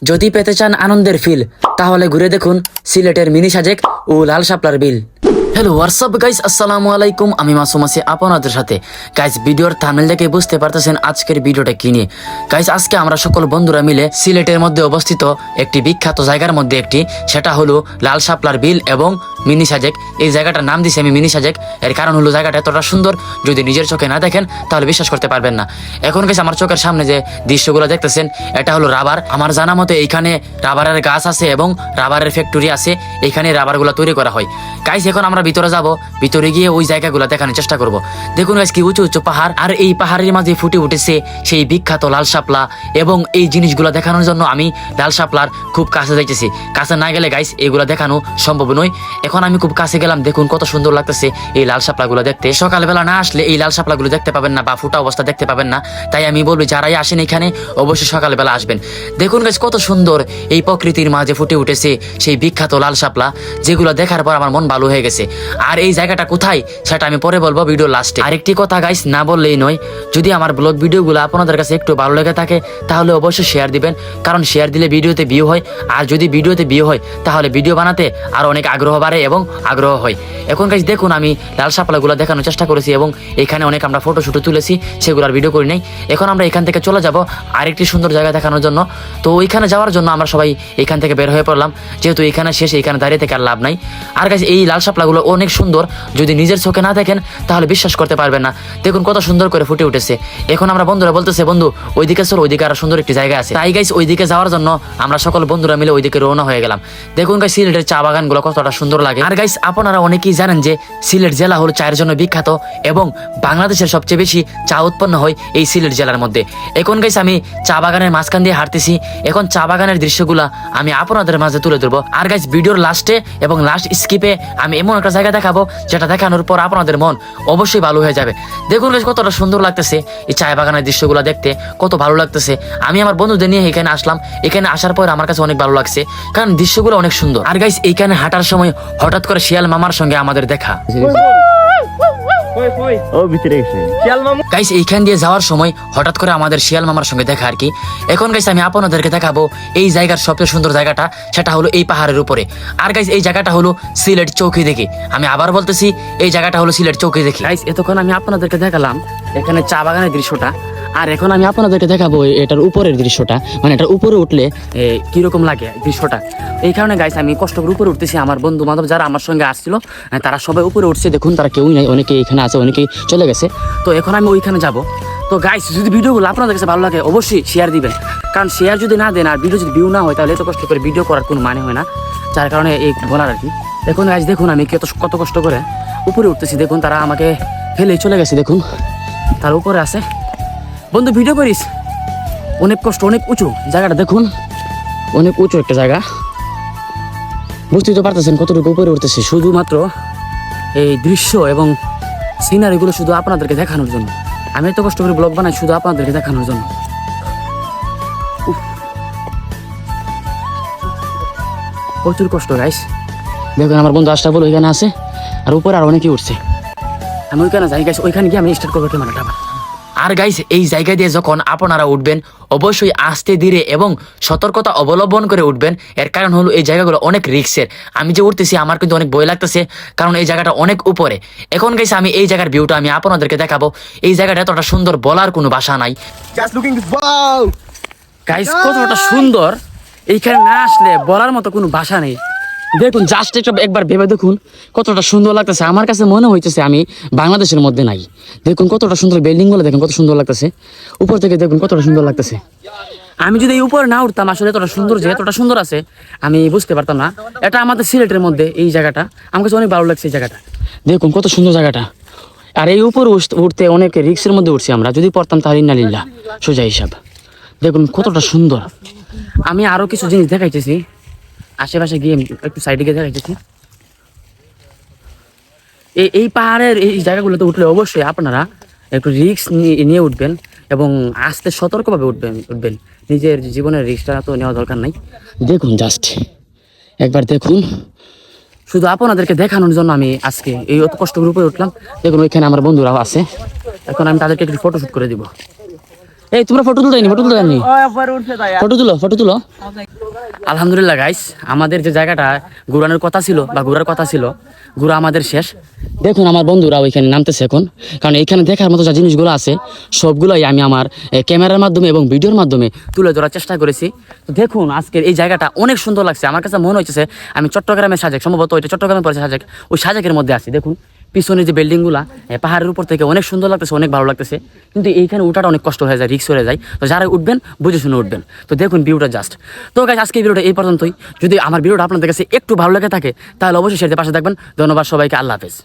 যদি পেতে চান আনন্দের ফিল তাহলে ঘুরে দেখুন সিলেটের মিনি সাজেক ও লাল শাপলার বিল। হ্যালো হোয়াটসঅ্যাপ গাইস, আসসালামু আলাইকুম। আমি মাসুম আছি আপনাদের সাথে। গাইস ভিডিওর থাম্বনেল দেখে বুঝতে পারতেছেন আজকের ভিডিওটা কি নিয়ে। গাইস আজকে আমরা সকল বন্ধুরা মিলে সিলেটের মধ্যে অবস্থিত একটি বিখ্যাত জায়গার মধ্যে একটি, সেটা হলো লাল শাপলার বিল এবং মিনি সাজেক। এই জায়গাটার নাম দিছি আমি মিনি সাজেক, এর কারণ হলো জায়গাটা এতটা সুন্দর, যদি নিজের চোখে না দেখেন তাহলে বিশ্বাস করতে পারবেন না। এখন গাইস আমার চোখের সামনে যে দৃশ্যগুলো দেখতেছেন এটা হলো রাবার। আমার জানা মতে এইখানে রাবারের গাছ আছে এবং রাবারের ফ্যাক্টরি আছে, এখানে রাবারগুলো তৈরি করা হয়। গাইস এখন আমরা ভিতরে যাব, ভিতরে গিয়ে ওই জায়গাগুলো দেখানোর চেষ্টা করব। দেখুন গাইস কি উঁচু উঁচু পাহাড়, আর এই পাহাড়ের মাঝে ফুটে উঠেছে সেই বিখ্যাত লাল শাপলা। এবং এই জিনিসগুলো দেখানোর জন্য আমি লাল শাপলার খুব কাছে যাইতেছি। কাছে না গেলে গাইস এগুলো দেখানো সম্ভব নয়। এখন আমি খুব কাছে গেলাম, দেখুন কত সুন্দর লাগতেছে এই লাল শাপলাগুলো দেখতে। সকালবেলা না আসলে এই লাল শাপলাগুলো দেখতে পাবেন না বা ফুটা অবস্থা দেখতে পাবেন না। তাই আমি বলবো যারাই আসেন এখানে অবশ্যই সকালবেলা আসবেন। দেখুন গাইস কত সুন্দর এই প্রকৃতির মাঝে ফুটে উঠেছে সেই বিখ্যাত লাল শাপলা, যেগুলো দেখার পর আমার মন ভালো হয়ে গেছে। আর এই জায়গাটা কোথায় সেটা আমি পরে বলবো ভিডিও লাস্টে। আরেকটি কথা গাইস না বললেই নয়, যদি আমার ব্লগ ভিডিওগুলো আপনাদের কাছে একটু ভালো লেগে থাকে তাহলে অবশ্যই শেয়ার দিবেন, কারণ শেয়ার দিলে ভিডিওতে ভিউ হয়। আর যদি ভিডিওতে ভিউ হয় তাহলে ভিডিও বানাতে আরো অনেক আগ্রহ বাড়ে এবং আগ্রহ হয়। এখন গাইস দেখুন আমি লাল শাপলাগুলো দেখানোর চেষ্টা করেছি এবং এখানে অনেক আমরা ফটো শুটো তুলেছি, সেগুলোর ভিডিও করি নাই। এখন আমরা এখান থেকে চলে যাব আরেকটি সুন্দর জায়গা দেখানোর জন্য। তো ওইখানে যাওয়ার জন্য আমরা সবাই এখান থেকে বের হয়ে পড়লাম, যেহেতু এখানে শেষ, এখানে দাঁড়িয়ে থেকে আর লাভ নাই। আর গাইস এই লাল শাপলাগুলো অনেক সুন্দর, যদি নিজের চোখে না দেখেন তাহলে বিশ্বাস করতে পারবেন না। দেখুন কত সুন্দর করে ফুটে উঠেছে। এখন আমরা বন্ধুরা বলতেছে বন্ধু ওইদিকে চলো, ওইদিকে আরো সুন্দর একটি জায়গা আছে। তাই গাইস ওইদিকে যাওয়ার জন্য আমরা সকল বন্ধুরা মিলে ওইদিকে রওনা হয়ে গেলাম। দেখুন গাইস সিলেটের চা বাগানগুলো কতটা সুন্দর লাগে। আর গাইস আপনারা অনেকেই জানেন যে সিলেট জেলা হলো চায়ের জন্য বিখ্যাত এবং বাংলাদেশের সবচেয়ে বেশি চা উৎপন্ন হয় এই সিলেট জেলার মধ্যে। এখন গাইস আমি চা বাগানের মাঝখান দিয়ে হাঁটতেছি। এখন চা বাগানের দৃশ্যগুলা আমি আপনাদের মাঝে তুলে ধরবো। আর গাইস ভিডিওর লাস্টে এবং লাস্ট স্কিপে আমি এমন একটা জায়গা দেখাবো যেটা দেখানোর পর আপনাদের মন অবশ্যই ভালো হয়ে যাবে। দেখুন গাইস কতটা সুন্দর লাগতেছে এই চা বাগানের দৃশ্যগুলো দেখতে, কত ভালো লাগতেছে। আমি আমার বন্ধুদের নিয়ে এখানে আসলাম, এখানে আসার পর আমার কাছে অনেক ভালো লাগছে, কারণ দৃশ্যগুলো অনেক সুন্দর। আর গাইস এইখানে হাঁটার সময় হঠাৎ করে শিয়াল মামার সঙ্গে আমাদের দেখা। গাইস এইখান দিয়ে যাওয়ার সময় হঠাৎ করে আমাদের শিয়াল মামার সঙ্গে দেখা আর কি। এখন গাইস আমি আপনাদেরকে দেখাবো এই জায়গার সবচেয়ে সুন্দর জায়গাটা, সেটা হলো এই পাহাড়ের উপরে। আর গাইস এই জায়গাটা হলো সিলেট চৌকি দেখি। আমি আবার বলতেছি এই জায়গাটা হলো সিলেট চৌকি দেখি। গাইস এতক্ষণ আমি আপনাদেরকে দেখালাম এখানে চা বাগানের দৃশ্যটা, আর এখন আমি আপনাদেরকে দেখাবো এটার উপরের দৃশ্যটা, মানে এটার উপরে উঠলে কিরকম লাগে দৃশ্যটা। এই কারণে গাইস আমি কষ্ট করে উপরে উঠতেছি। আমার বন্ধু বান্ধব যারা আমার সঙ্গে আসছিল তারা সবাই উপরে উঠছে, দেখুন তারা কেউই নাই, অনেকে এখানে আছে, অনেকেই চলে গেছে। তো এখন আমি ওইখানে যাব। তো গাইস যদি ভিডিওগুলো আপনাদের কাছে ভালো লাগে অবশ্যই শেয়ার দিবেন, কারণ শেয়ার যদি না দেন আর ভিডিও যদি ভিউ না হয় তাহলে এত কষ্ট করে ভিডিও করার কোনো মানে হয় না, যার কারণে এই বলার আর কি। দেখুন গাইস দেখুন আমি কত কষ্ট করে উপরে উঠতেছি। দেখুন তারা আমাকে ফেলেই চলে গেছে, দেখুন তার উপরে আছে। বন্ধু ভিডিও করিস, অনেক কষ্ট, অনেক উঁচু জায়গাটা, দেখুন অনেক উঁচু একটা জায়গা। বুঝতেই তো পারতেছেন কতটুকু উপরে উঠতেছে, শুধুমাত্র এই দৃশ্য এবং সিনারিগুলো শুধু আপনাদেরকে দেখানোর জন্য। আমি এত কষ্ট করে ব্লগ বানাই শুধু আপনাদেরকে দেখানোর জন্য। প্রচুর কষ্ট গাইস। দেখুন আমার বন্ধু আসটা বলে ওইখানে আছে, আর উপরে আর অনেকেই উঠছে। আমি ওইখানে যাই গাইস, ওইখানে গিয়ে আমি স্টার্ট করবো ক্যামেরাটা। আর গাইস এই জায়গা দিয়ে যখন আপনারা উঠবেন অবশ্যই আস্তে ধীরে এবং সতর্কতা অবলম্বন করে উঠবেন। এর কারণ হলো এই জায়গাগুলো অনেক রিস্কের। আমি যে উঠতেছি আমার কিন্তু অনেক ভয় লাগতেছে, কারণ এই জায়গাটা অনেক উপরে। এখন গাইস আমি এই জায়গার ভিউটা আমি আপনাদেরকে দেখাবো। এই জায়গাটা এতটা সুন্দর বলার কোনো ভাষা নাই। গাইস কতটা সুন্দর, এইখানে না আসলে বলার মতো কোনো ভাষা নেই। দেখুন জাস্ট একবার ভেবে দেখুন কতটা সুন্দর লাগতেছে। আমার কাছে মনে হইতেছে আমি বাংলাদেশের মধ্যে নাই। দেখুন কতটা সুন্দর বিল্ডিং গুলো, দেখুন কত সুন্দর লাগতেছে উপর থেকে, দেখুন কতটা সুন্দর লাগতেছে। আমি যদি এই উপরে না উঠতাম আসলে এতটা সুন্দর যে এতটা সুন্দর আছে আমি বুঝতে পারতাম না। এটা আমাদের সিলেটের মধ্যে এই জায়গাটা, আমার কাছে অনেক ভালো লাগছে এই জায়গাটা। দেখুন কত সুন্দর জায়গাটা। আর এই উপরে উঠতে অনেক রিক্সের মধ্যে উঠছি আমরা, যদি পড়তাম তাহলে ইন্নালিল্লাহ সোজা হিসাব। দেখুন কতটা সুন্দর। আমি আরো কিছু জিনিস দেখাইতেছি আশেপাশে গিয়ে, একটু সাইডে গিয়ে দেখাইতেছি। এই পাহাড়ের এই জায়গাগুলোতে উঠলে অবশ্যই আপনারা একটু রিস্ক নিয়ে উঠবেন এবং আস্তে সতর্কভাবে উঠবেন। নিজের জীবনের রিস্কটা তো নেওয়া দরকার নাই। দেখুন জাস্ট একবার দেখুন, শুধু আপনাদেরকে দেখানোর জন্য আমি আজকে এই অত কষ্ট করে উপরে উঠলাম। দেখুন ওইখানে আমার বন্ধুরাও আছে, এখন আমি তাদেরকে একটু ফটোশুট করে দিব। এই তোমরা ফটো তুলতে ফটো তুলতে যাননি, ফটো তুলো। আলহামদুলিল্লাহ গাইস, আমাদের যে জায়গাটা ঘুরানোর কথা ছিল বা ঘোরার কথা ছিল, ঘোরা আমাদের শেষ। দেখুন আমার বন্ধুরা ওইখানে নামতেছে এখন, কারণ এখানে দেখার মতো যা জিনিসগুলো আছে সবগুলোই আমি আমার ক্যামেরার মাধ্যমে এবং ভিডিওর মাধ্যমে তুলে ধরার চেষ্টা করেছি। তো দেখুন আজকের এই জায়গাটা অনেক সুন্দর লাগছে, আমার কাছে মনে হচ্ছে আমি চট্টগ্রামের সাজেক, সম্ভবত ওইটা চট্টগ্রামে পড়েছে সাজেক, ওই সাজেকের মধ্যে আছি। দেখুন পিছনে যে বিল্ডিংগুলা পাহাড়ের উপর থেকে অনেক সুন্দর লাগতেছে, অনেক ভালো লাগতেছে, কিন্তু এইখানে ওঠাটা অনেক কষ্ট হয়ে যায়, রিস্ক হয়ে যায়। তো যারা উঠবেন বুঝে শুনে উঠবেন। তো দেখুন ভিউটা জাস্ট। তো গাইস আজকে এই ভিডিওটা এই পর্যন্তই। যদি আমার ভিডিওটা আপনাদের কাছে একটু ভালো লাগে থাকে তাহলে অবশ্যই সেটাতে পাশে থাকবেন। ধন্যবাদ সবাইকে, আল্লাহ হাফেজ।